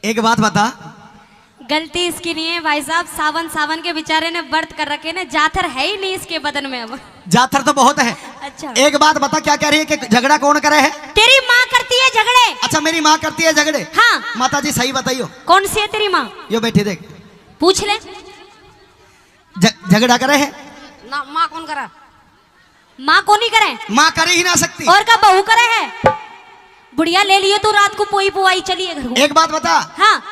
एक बात बता। गलती इसकी नहीं है भाई साहब, सावन सावन के बेचारे ने व्रत कर रखे ना, जाथर है ही नहीं इसके बदन में अब। जाथर तो बहुत है। अच्छा एक बात बता, क्या कह रही है कि झगड़ा कौन करे है? तेरी माँ करती है झगड़े। अच्छा मेरी माँ करती है झगड़े? हाँ। माता जी सही बताइयो, कौन सी है तेरी माँ? यो बैठी देख, पूछ ले। झगड़ा करे है ना, माँ कौन करा? माँ कौन ही करे? माँ कर ही ना सकती। और का बहू करे है? बुढ़िया ले लिए तो रात को पोई पोई चली है घर को। एक बात बता, हाँ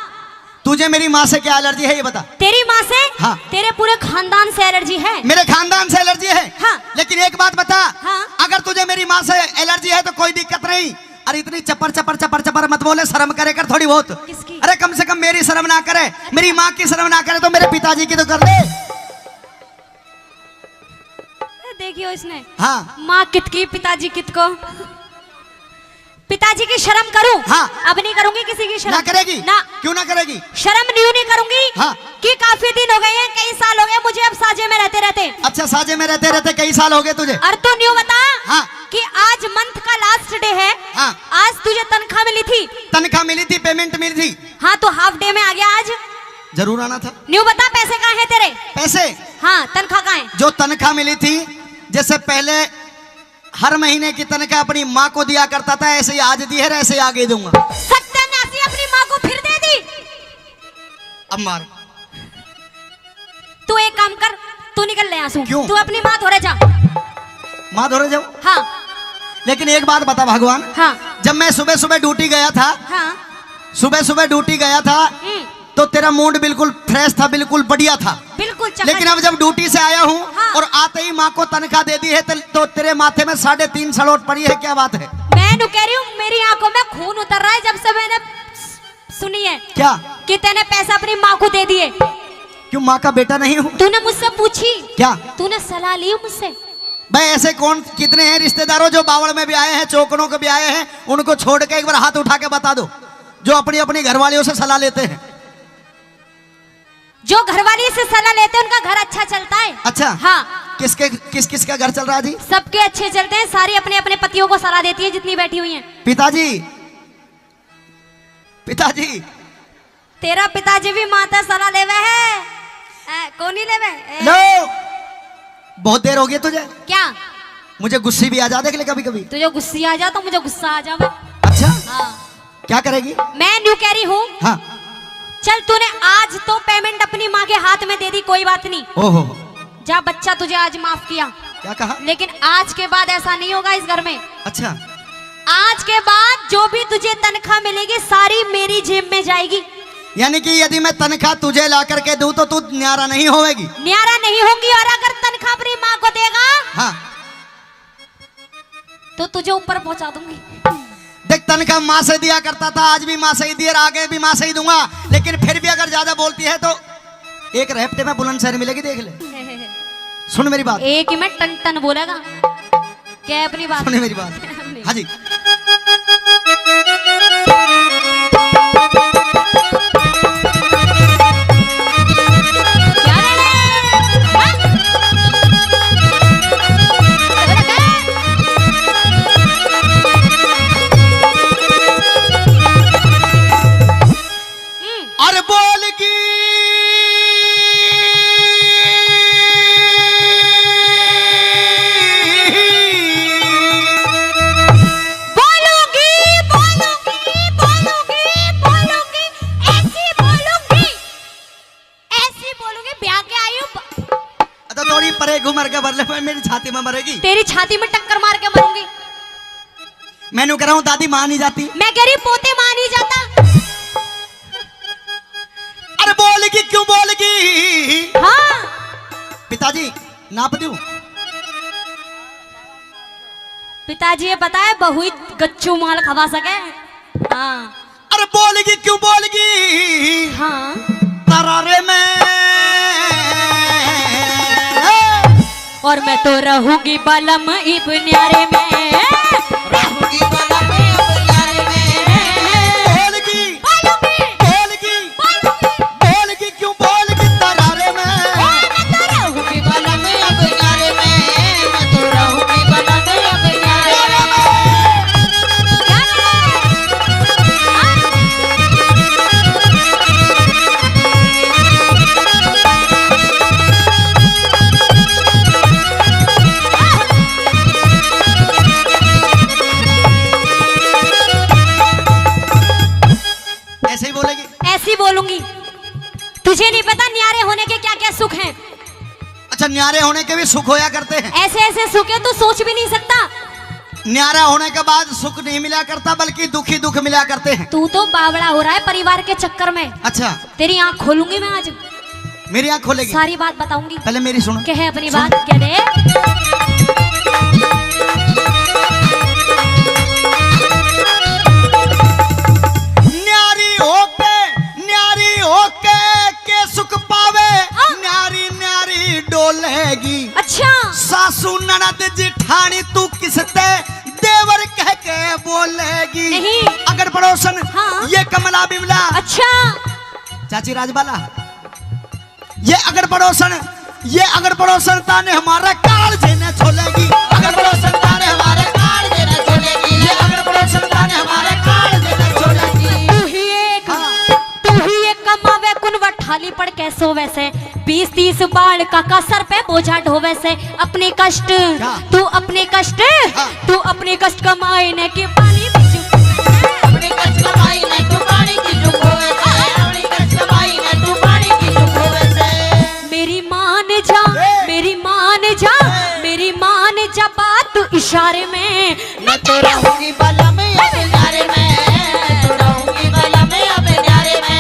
तुझे मेरी माँ से क्या एलर्जी है ये बता। तेरी माँ से? हाँ। तेरे पूरे खानदान से एलर्जी है। मेरे खानदान से एलर्जी है। हाँ। लेकिन एक बात बता, हाँ। अगर तुझे मेरी माँ से एलर्जी है तो कोई दिक्कत नहीं। अरे इतनी चपर चपर चपर चपर मत बोले, शर्म करे कर थोड़ी बहुत। किसकी? अरे कम से कम मेरी शर्म ना करे, मेरी माँ की शर्म ना करे तो मेरे पिताजी की तो कर दे। देखियो इसने। हाँ। माँ कित की, पिताजी कित को। पिताजी की शर्म करूं? हाँ। अब नहीं करूंगी किसी की शर्म। ना करेगी? ना। क्यों ना करेगी? शर्म नहीं करूंगी। हाँ। कि काफी दिन हो गए हैं, कई साल हो गए मुझे अब साजे में रहते रहते। अच्छा साजे में रहते रहते कई साल हो गए तुझे? और तू न्यू बता। हाँ। कि आज मंथ का लास्ट डे है। हाँ। आज तुझे तनख्वाह मिली थी? तनख्वाह मिली थी, पेमेंट मिली थी। हाँ तो हाफ डे में आ गया आज। जरूर आना था। न्यू बता, पैसे कहाँ हैं तेरे? पैसे? हाँ तनख्वाह कहाँ है? जो तनख्वाह मिली थी, जैसे पहले हर महीने की तनख्वाह अपनी माँ को दिया करता था, ऐसे ही आज दी है, ऐसे ही आगे दूंगा। सत्यानाशी अपनी माँ को फिर दे दी। अब मार। तू एक काम कर, तू निकल ले यहाँ से। क्यों? तू अपनी माँ धोरे जा। माँ धोरे जाओ? हाँ। लेकिन एक बात बता भगवान, हाँ। जब मैं सुबह सुबह ड्यूटी गया था, हाँ। सुबह सुबह ड्यूटी गया था तो तेरा मूड बिल्कुल फ्रेश था, बिल्कुल बढ़िया था। बिल्कुल चका। लेकिन अब जब ड्यूटी से आया हूँ हाँ। और आते ही माँ को तनख्वाह दे दी है तो तेरे माथे में 3.5 सड़ोट पड़ी है, क्या बात है? मैं नु कह रही हूँ, मेरी आंखों में खून उतर रहा है जब से मैंने सुनी है। क्या? कि तेने पैसा अपनी माँ को दे दिए। क्यों माँ का बेटा नहीं हूँ? तूने मुझसे पूछी? क्या? तूने सलाह ली मुझसे? भाई ऐसे कौन कितने हैं रिश्तेदारों जो बावड़ में भी आए हैं, चौकड़ों के भी आए हैं, उनको छोड़ के एक बार हाथ उठा के बता दो जो अपनी अपनी घरवालियों से सलाह लेते हैं। जो घरवाली से सलाह लेते हैं उनका घर अच्छा चलता है। अच्छा। हाँ। किस का घर चल रहा है जी? सबके अच्छे चलते हैं, सारी अपने अपने पतियों को सलाह देती है जितनी बैठी हुई हैं। पिताजी, पिताजी। तेरा पिताजी भी माता सलाह लेवे है। कौन ही लेवे? लो, बहुत देर हो गई तुझे। क्या? मुझे गुस्से भी आ जाते हैं कभी कभी। तुझे गुस्से आ जा तो मुझे गुस्सा आ जावे। अच्छा। हाँ। क्या करेगी? मैं न्यू कह रही हूँ। हाँ। चल तूने आज तो पेमेंट अपनी माँ के हाथ में दे दी, कोई बात नहीं। ओहो। जा, बच्चा तुझे आज माफ किया। क्या कहा? लेकिन आज के बाद ऐसा नहीं होगा इस घर में। अच्छा। आज के बाद जो भी तुझे तनख्वाह मिलेगी सारी मेरी जेब में जाएगी। यानी कि यदि मैं तनख्वाह तुझे ला करके दूं तो तू न्यारा नहीं होगी? न्यारा नहीं होंगी। और अगर तनख्वाह अपनी माँ को देगा, हाँ, तो तुझे ऊपर पहुंचा दूंगी। देख तनख्वाह माँ से दिया करता था, आज भी माँ से ही दिया, आगे भी माँ से ही दूंगा। लेकिन फिर भी अगर ज्यादा बोलती है तो एक रेफ्टे में बुलंदशहर मिलेगी, देख ले। सुन मेरी बात। एक ही में टन टन बोलेगा। क्या अपनी बात? सुन मेरी बात। हाँ जी। और बोलगी थोड़ी परे घुमर के बदले में मेरी छाती में मरेगी। तेरी छाती में टक्कर मार के मरूंगी। मैंने कह रहा हूँ दादी माँ नहीं जाती। मैं कह रही पोते मां नहीं जाता। अरे बोलेगी क्यों बोलेगी? हाँ। पिताजी नाप दूं? पिताजी ये पता है बहु गच्चू माल खवा सके। हाँ। अरे बोलेगी क्यों बोलेगी? हाँ। तरारे में और मैं तो रहूंगी बलम इब न्यारे में। रहूंगी बलम इब न्यारे में। बोलेगी बोलेगी बोलेगी क्यों बोलेगी? तरारे में मैं तो रहूंगी बलम इब न्यारे में। मैं तो रहूंगी बलम इब न्यारे में। बता न्यारे होने के क्या क्या सुख हैं? अच्छा, न्यारे होने के भी सुख होया करते हैं। ऐसे ऐसे सुख है तू सोच भी नहीं सकता। न्यारा होने के बाद सुख नहीं मिला करता, बल्कि दुखी दुख मिला करते हैं। तू तो बावड़ा हो रहा है परिवार के चक्कर में। अच्छा, तेरी आंख खोलूंगी मैं आज, मेरी आंख खोलेगी? सारी बात बताऊंगी। पहले मेरी सुनो। क्या है अपनी सुन। बात? क्या दे? न्यारी होके के सुख पावे, न्यारी न्यारी डोलेगी। अच्छा, सासू ननद जिठानी तू किसते देवर कह के बोलेगी। नहीं। अगर पड़ोसन हाँ। ये कमला बिमला। अच्छा, चाची राजबाला, ये अगर पड़ोसन ताने हमारा काल जेने छोलेगी। अगर पड़ोसन ताने हमारे काल जेने छोलेगी। ये अगर पड़ोसन ताने हमारे काल जेने छोलेगी। तू ही एक कमावे कुनवा ठाली पड़ कैसो वैसे 20-30 बाल काका सर पे बोझा ढोवे से अपने कष्ट क्या? तू अपने कष्ट हाँ। तू अपने कष्ट कमाए ने के पानी बिचू अपने कष्ट कमाई में तू पानी की चुप होवे से। अपने कष्ट कमाई में तू पानी की चुप होवे से। मेरी मान जा बात इशारे में मैं तो रहूंगी बला में अपने न्यारे में। तो रहूंगी बला में अपने न्यारे में।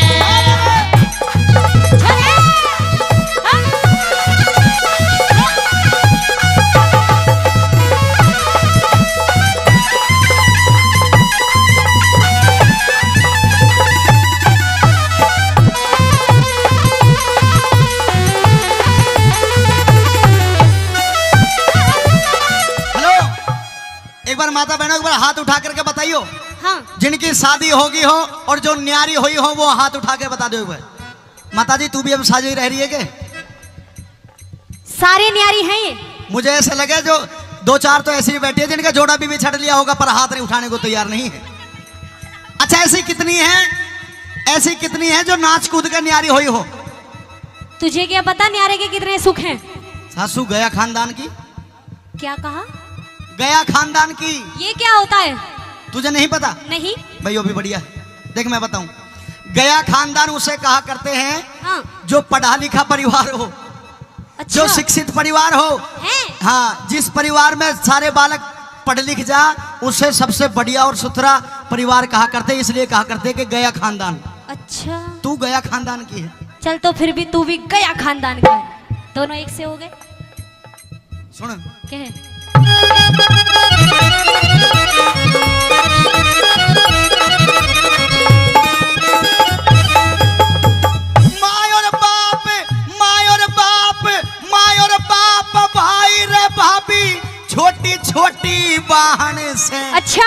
एक बार माता बहनों एक बार हाथ उठा करके बताइयो। हाँ, जिनकी शादी होगी हो और जो न्यारी हुई हो वो हाथ उठा के बता दो एक बार। माता जी तू भी अब शादी रह रही है क्या? सारे न्यारी हैं ये। मुझे ऐसा लगे जो 2-4 तो ऐसी बैठी है जिनका जोड़ा भी छड़ लिया होगा पर हाथ नहीं उठाने को तैयार नहीं है। अच्छा, ऐसी कितनी है जो नाच कूद कर न्यारी हुई हो? तुझे क्या पता न्यारे के कितने सुख हैं? सासू गया खानदान की। क्या कहा? गया खानदान की। ये क्या होता है? तुझे नहीं पता? नहीं। भाई वो भी बढ़िया है। देख मैं बताऊं, गया खानदान उसे कहा करते हैं हाँ। जो पढ़ा लिखा परिवार हो। अच्छा। जो शिक्षित परिवार हो। है? हाँ, जिस परिवार में सारे बालक पढ़ लिख जा उसे सबसे बढ़िया और सुथरा परिवार कहा करते, इसलिए कहा करते कि गया खानदान। अच्छा, तू गया खानदान की है। चल तो फिर भी तू भी गया खानदान का है। दोनों एक से हो गए। सुन, क्या है? मायोर बाप भाई रे भाभी छोटी छोटी बहन से। अच्छा,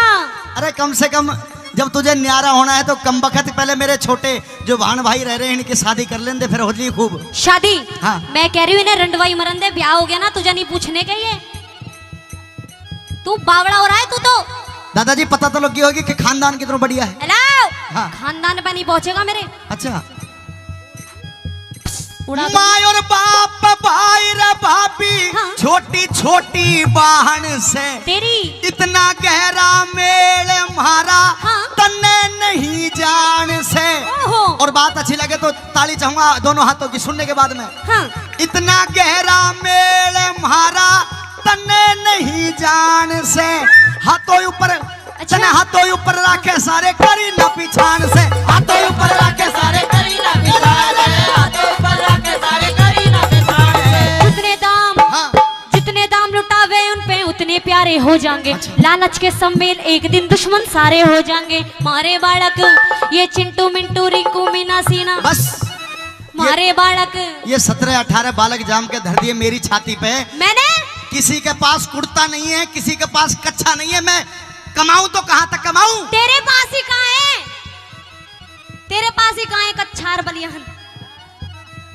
अरे कम से कम जब तुझे न्यारा होना है तो कम बखत पहले मेरे छोटे जो बहन भाई रह रहे हैं इनकी शादी कर लेंदे, फिर होली खूब शादी। हाँ। मैं कह रही हूँ इन्हें रंडवाई मरन दे, ब्याह हो गया ना, तुझे नहीं पूछने के ये। तू बावड़ा हो रहा है तू तो। दादाजी पता तो लगी होगी कि खानदान कितना बढ़िया है। हेलो। हाँ। खानदान पे नहीं पहुंचेगा मेरे। अच्छा, उड़ा दो। मायोर बाप भाई रे भाभी हाँ। छोटी छोटी बहन से तेरी इतना गहरा मेल हमारा हाँ। तन्ने नहीं जान से। ओहो। और बात अच्छी लगे तो ताली चाहूंगा दोनों हाथों की सुनने के बाद में। हाँ। इतना गहरा मेल हमारा तन्ने नहीं जान से। हाथों ऊपर अच्छा। हाथों ऊपर रखे सारे करी न पिछान से। हाथों ऊपर रखे सारे करी न पिछान से। हाथों ऊपर रखे सारे करी न पिछान से। जितने दाम लुटावे उन पे उतने प्यारे हो जाएंगे। अच्छा। लालच के सम्मेल एक दिन दुश्मन सारे हो जाएंगे। मारे बालक ये चिंटू मिंटू रिंकू मीना सीना। बस मारे बालक ये 17-18 बालक जाम के धर दिए मेरी छाती पे। मैंने किसी के पास कुर्ता नहीं है, किसी के पास कच्चा नहीं है। मैं कमाऊं तो कहां तक कमाऊं? तेरे पास ही कहाँ है? तेरे पास ही कहाँ है कच्छार बलियान?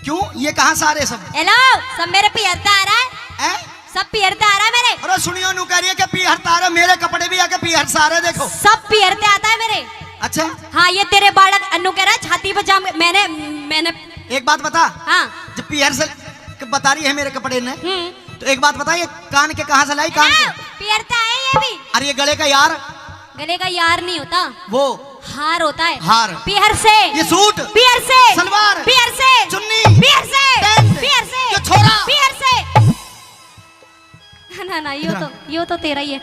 क्यों, ये कहां से आ रहे सब? हेलो, सब मेरे पियरता आ रहा है। सब पियरते आ रहा है मेरे। अरे सुनियो नु कह रही है कि पीहर तारे, मेरे कपड़े भी आके पीहर से आ रहे, देखो। सब पियरते आता है मेरे। अच्छा, हाँ, ये तेरे बालक अन्नू कह रहा है छाती पे जाम। मैंने एक बात बता। हाँ। जब पीहर से बता रही है मेरे कपड़े ने, तो एक बात बता, ये कान के कहां से लाई? कान के पियरता है ये भी। अरे ये गले का यार। गले का यार नहीं होता, वो हार होता है। हार। पियर से। ये सूट। पियर से। सलवार। पियर से। चुन्नी। पियर से। पैंट। पियर से। ये छोरा। पियर से। ना यो तो तेरा ही है।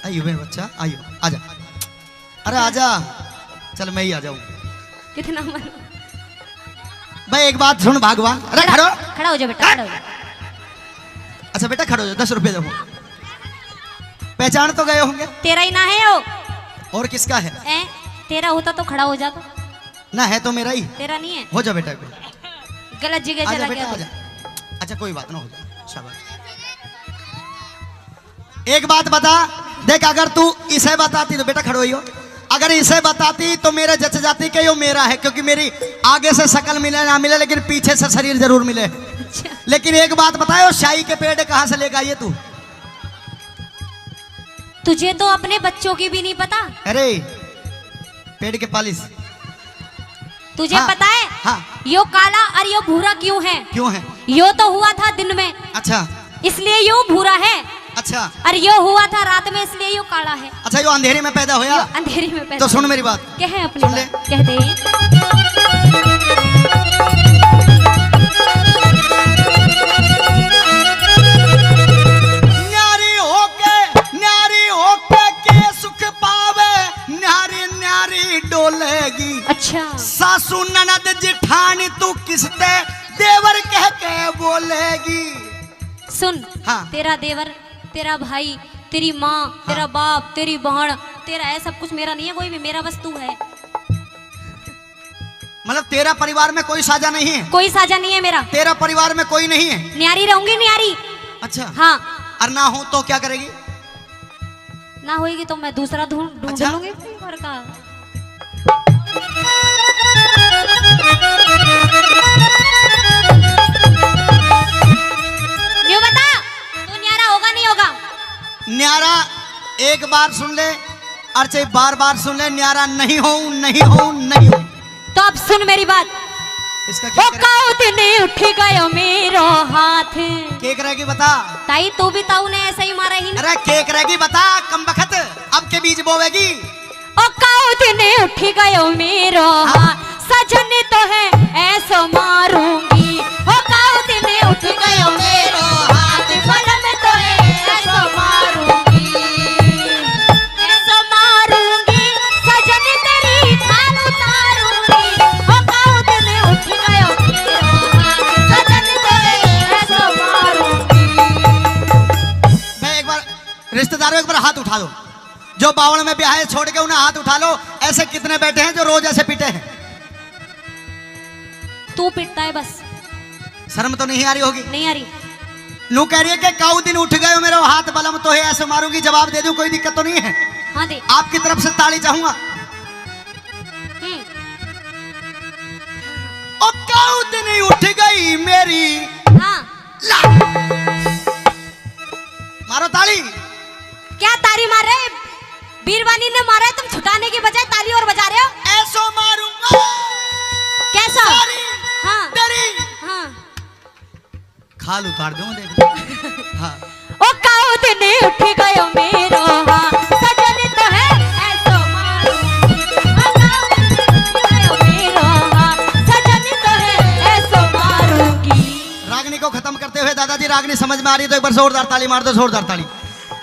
आइयो मेरे बच्चा, आइयो, आजा। अरे आजा, चल मैं ही आ जाऊं। कितना मन। भाई एक बात सुन भगवान। अरे खड़ो, खड़ा हो जा बेटा, खड़ा हो जा। अच्छा बेटा खड़ो हो जा, 10 रुपए दो। पहचान तो गए होंगे। तेरा ही ना है वो। और किसका है? तेरा होता तो खड़ा हो जाता। ना है तो मेरा ही। तेरा नहीं है। हो जा बेटा, गलत जगह आजा चला बेटा, गया आजा। अच्छा कोई बात ना, हो जा, शाबाश। एक बात बता, देख अगर तू इसे बताती तो बेटा खड़ो हो, अगर इसे बताती तो मेरे जच जाती कि यो मेरा है, क्योंकि मेरी आगे से शक्ल मिले ना मिले लेकिन पीछे से शरीर जरूर मिले। अच्छा। लेकिन एक बात बताओ, शाही के पेड़ कहां से लेकर आई तू? तुझे तो अपने बच्चों की भी नहीं पता। अरे पेड़ के पालिश तुझे हाँ, पता है? हाँ। यो काला और यो भूरा क्यों है? क्यों है? यो तो हुआ था दिन में, अच्छा इसलिए यो भूरा है। अच्छा। और यो हुआ था रात में, इसलिए यो काला है। अच्छा यो अंधेरे में पैदा होया? अंधेरे में पैदा। तो सुन मेरी बात। कह अपनी सुन ले। बात, कह दे। न्यारी होके के सुख पावे, न्यारी न्यारी डोलेगी। अच्छा। सासू ननद जिठानी तू किसते देवर कह के बोलेगी। सुन हाँ। तेरा देवर, तेरा भाई, तेरी माँ, तेरा बाप, तेरी बहन, तेरा है सब कुछ मेरा नहीं है कोई भी, मेरा बस तू है। मतलब तेरा परिवार में कोई साझा नहीं है? कोई साझा नहीं है मेरा। तेरा परिवार में कोई नहीं है? न्यारी रहूंगी, न्यारी। अच्छा हाँ। और ना हो तो क्या करेगी? ना होएगी तो मैं दूसरा ढूंढ अच्छा? लूंगी घर का। न्यू बता, तू न्यारा होगा नहीं होगा? न्यारा एक बार सुन ले और चाहे बार बार सुन ले, न्यारा नहीं हो, नहीं हो, नहीं हो। तो अब सुन मेरी बात। इसका क्या करे? दिन उठ गयो मेरो हाथ। केक रहेगी बता। ताई तू भी ताऊ ने ऐसा ही मारा ही ना। अरे केक रहेगी बता, कम बखत अब के बीज बोवेगी। ओ काऊ दिन उठ गयो मेरो हाथ, सजन तो है ऐसो मारूंगी। ओ काऊ दिन उठ गयो मेरो हाथ, सजन तो है ऐसो मारूंगी। ऐसो मारूंगी, सजन तेरी खाल उतारूंगी। ओ काऊ दिन उठ गयो मेरो हाथ, सजन तो है ऐसो मारूंगी। मैं एक बार रिश्तेदारों एक बार हाथ उठा दो, जो बावड़ में ब्याह है छोड़ के उन्हें हाथ उठा लो। ऐसे कितने बैठे हैं जो रोज ऐसे पीटे हैं? तू पिटता है बस। शर्म तो नहीं आ रही होगी? नहीं आ रही। नू कह रही है कि काऊ दिन उठ गए मेरा हाथ बलम तो है ऐसे मारूंगी। जवाब दे दूं, कोई दिक्कत तो नहीं है? हाँ दे। आपकी तरफ से ताली चाहूंगा। ओ काऊ दिन उठ गई मेरी। हाँ। ला मारो ताली। क्या ताली मार रहे? बीरवानी ने मारा है, तुम छुटाने के बजाय ताली और बजा रहे हो। ऐसो मारूंगा। कैसा? ताली, हाँ। ताली। हाँ। खाल उतार दूं देख। हाँ। ओ काऊ दिन उठ गयो मेरो हाथ, सजन तो है ऐसो मारूंगी। ओ काऊ दिन उठ गयो मेरो हाथ, सजन तो है ऐसो मारूंगी। रागनी को खत्म करते हुए दादाजी, रागनी समझ में आ रही है तो एक बार जोरदार ताली मार दो, जोरदार ताली।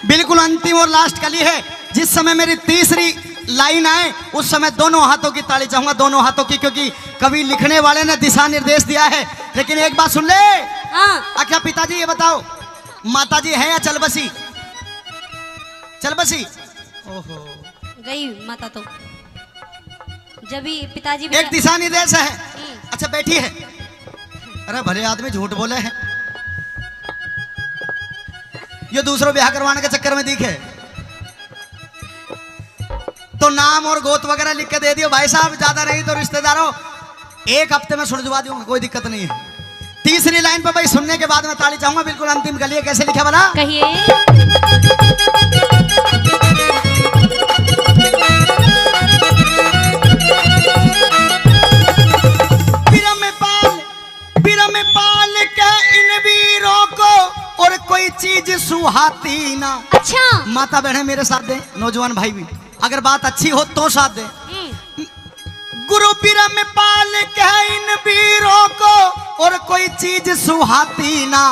बिल्कुल अंतिम और लास्ट कली है। जिस समय मेरी तीसरी लाइन आए उस समय दोनों हाथों की ताली चाहूंगा, दोनों हाथों की, क्योंकि कवि लिखने वाले ने दिशा निर्देश दिया है। लेकिन एक बात सुन ले। हाँ। अच्छा पिताजी ये बताओ, माताजी है या चल बसी? चल बसी। ओहो गई माता तो जब भी पिताजी एक दिशा निर्देश है। अच्छा बैठी है। अरे भले आदमी झूठ बोले हैं, ये दूसरों ब्याह करवाने के चक्कर में दिखे तो नाम और गोत वगैरह लिख के दे दियो भाई साहब, ज्यादा नहीं तो रिश्तेदारों 1 हफ्ते में सुलझवा दूंगा, कोई दिक्कत नहीं है। तीसरी लाइन पर भाई सुनने के बाद मैं ताली चाहूंगा। बिल्कुल अंतिम गली, कैसे लिखा भला? कहिए। बिरम पाल के इन वीरों को और कोई चीज सुहाती ना। अच्छा। माता बहने मेरे साथ दे, नौजवान भाई भी, अगर बात अच्छी हो तो साथ दे। गुरु बिरम पाल के इन वीरों को और कोई चीज सुहाती ना,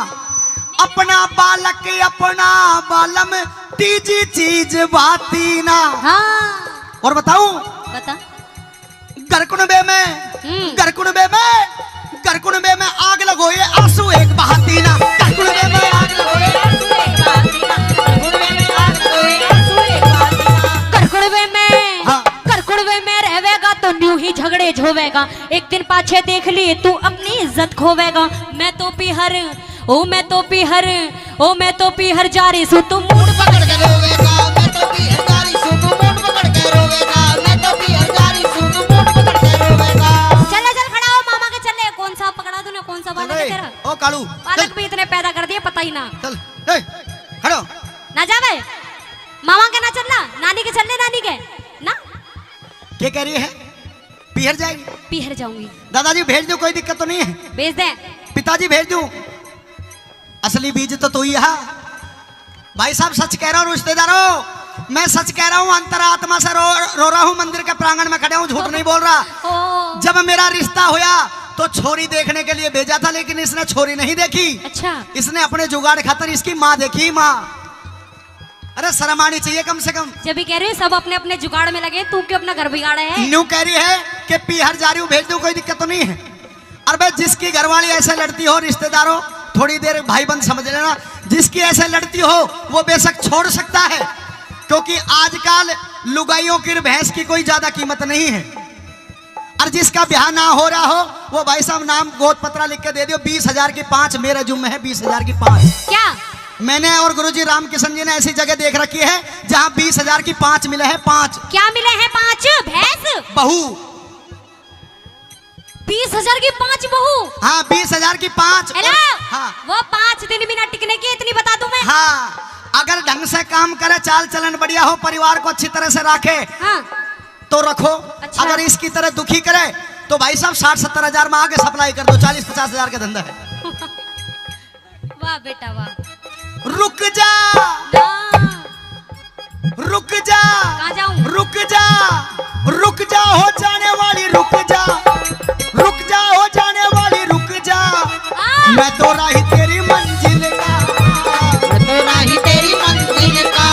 अपना बालक अपना बालम तीजी चीज बाती ना। हाँ और बताऊं बता। गरकुनबे में आग लगो ये आंसू एक बहाती ना। गरकुनबे में आग लगो ये आंसू एक बहाती ना। गरकुनबे में आग लगो ये आंसू एक बहाती ना। करकुड़वे में रहेगा तो न्यू ही झगड़े झोवेगा, एक दिन पाछे देख लिए तू अपनी इज्जत खोवेगा। मैं तो पीहर जारी सू तू मूड पकड़ के रोवेगा। मैं तो पीहर जारी सू तू मूड पकड़ के रोवेगा। मैं तो पीहर जारी सू तू मूड पकड़ के रोवेगा। चल खड़ा हो मामा के चले। कौन सा पकड़ा तूने, कौन सा बालक है तेरा? ओ कालू बालक भी इतने पैदा कर दिए पता ही ना। चल ए खड़ो ना जावे मामा के ना चलना, नानी के चलने, नानी के ना। क्या कह रही है? पीहर जाएगी? पीहर जाऊंगी। दादाजी भेज दो, कोई दिक्कत तो नहीं है? भेज दे। पिताजी भेज दूं? असली बीज तो तू ही है भाई साहब। सच कह रहा हूँ रिश्तेदारों, मैं सच कह रहा हूँ। अंतरात्मा से रो रहा हूँ। मंदिर के प्रांगण में खड़े हूँ, झूठ नहीं बोल रहा। जब मेरा रिश्ता होया तो छोरी देखने के लिए भेजा था, लेकिन इसने छोरी नहीं देखी। अच्छा। इसने अपने जुगाड़ खातर इसकी माँ देखी। माँ, अरे शर्म आनी चाहिए कम से कम। जब भी कह रही है सब अपने अपने जुगाड़ में लगे, तू क्यों अपना घर बिगाड़ा है? न्यू कह रही है कि पीहर जा रही हूँ, भेज दूं, कोई दिक्कत तो नहीं है? अरे जिसकी घरवाली ऐसे लड़ती हो रिश्तेदारों, थोड़ी देर भाई बंद समझ लेना, जिसकी ऐसे लड़ती हो वो बेशक छोड़ सकता है, क्योंकि आजकल लुगाइयों की भैंस की कोई ज्यादा कीमत नहीं है। और जिसका ब्याह ना हो रहा हो वो भाई साहब नाम गोद पत्रा लिख के दे दियो। 20,000 की 5 मेरे जुम्मे है। 20,000 की 5 क्या? मैंने और गुरुजी रामकिशन जी ने ऐसी जगह देख रखी है जहां 20,000 की 5 मिले हैं। 5 क्या मिले हैं? 5 भैंस बहू। 20,000 की 5 बहू? हाँ 20,000 की 5। हाँ। वो 5 दिन भी ना टिकने की, इतनी बता दूं मैं। हाँ, अगर ढंग से काम करे, चाल चलन बढ़िया हो, परिवार को अच्छी तरह से रखे, हाँ। तो रखो। अच्छा। अगर इसकी तरह दुखी करे तो भाई साहब 60-70 हजार में आगे सप्लाई कर दो। 40-50 हजार का धंधा है। वाह बेटा वाह। रुक जा रुक जा। कहाँ जाऊं? रुक जा हो जाने वाली, रुक जा हो जाने वाली, रुक जा। मैं तो राही तेरी मंजिल का, मैं तो राही तेरी मंजिल का।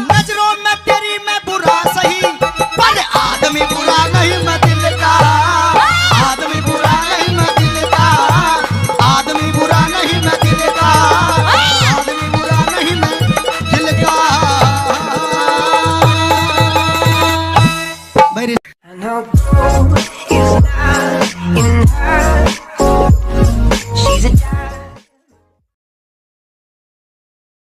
नजरों में तेरी मैं बुरा सही, पर आदमी बुरा नहीं मैं दिल का। आदमी बुरा नहीं मैं दिल का। आदमी बुरा नहीं मैं दिल का। आदमी बुरा नहीं मैं दिल का। भाई